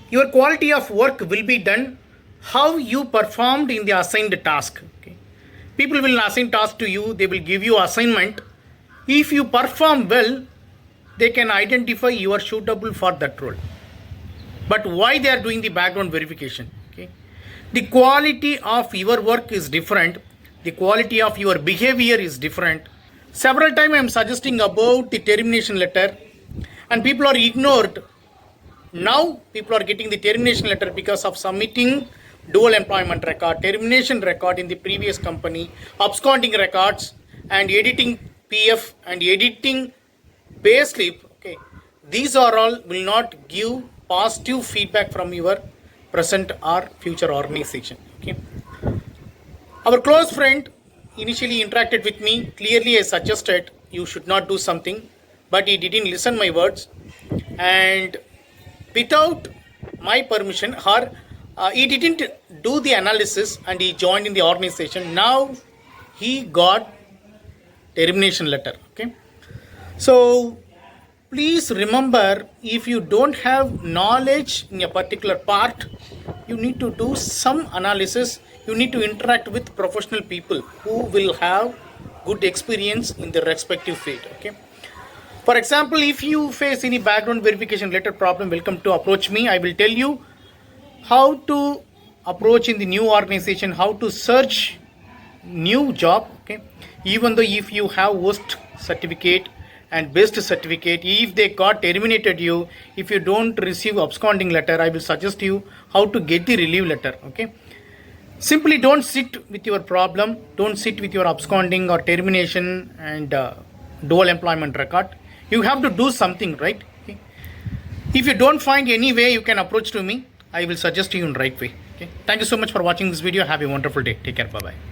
Your quality of work will be done how you performed in the assigned task. Okay. People will assign task to you, they will give you assignment. If you perform well, they can identify you are suitable for that role. But why they are doing the background verification? Okay. The quality of your work is different. The quality of your behavior is different. Several times I am suggesting about the termination letter and people are ignored. Now people are getting the termination letter because of submitting dual employment record, termination record in the previous company, absconding records and editing PF and editing payslip. Okay. These are all will not give positive feedback from your present or future organization. Okay. Our close friend initially interacted with me. Clearly I suggested you should not do something, but he didn't listen my words, and without my permission or he didn't do the analysis and he joined in the organization. Now he got termination letter. Okay. So please remember, if you don't have knowledge in a particular part, you need to do some analysis. You need to interact with professional people who will have good experience in their respective field. Okay. For example, if you face any background verification related problem, welcome to approach me. I will tell you how to approach in the new organization, how to search new job. Okay. Even though if you have worst certificate and best certificate, if they got terminated you, if you don't receive absconding letter, I will suggest you how to get the relief letter. Okay. Simply don't sit with your problem, don't sit with your absconding or termination and dual employment record. You have to do something, right? Okay. If you don't find any way, you can approach to me. I will suggest you in right way. Okay. Thank you so much for watching this video. Have a wonderful day. Take care. Bye bye.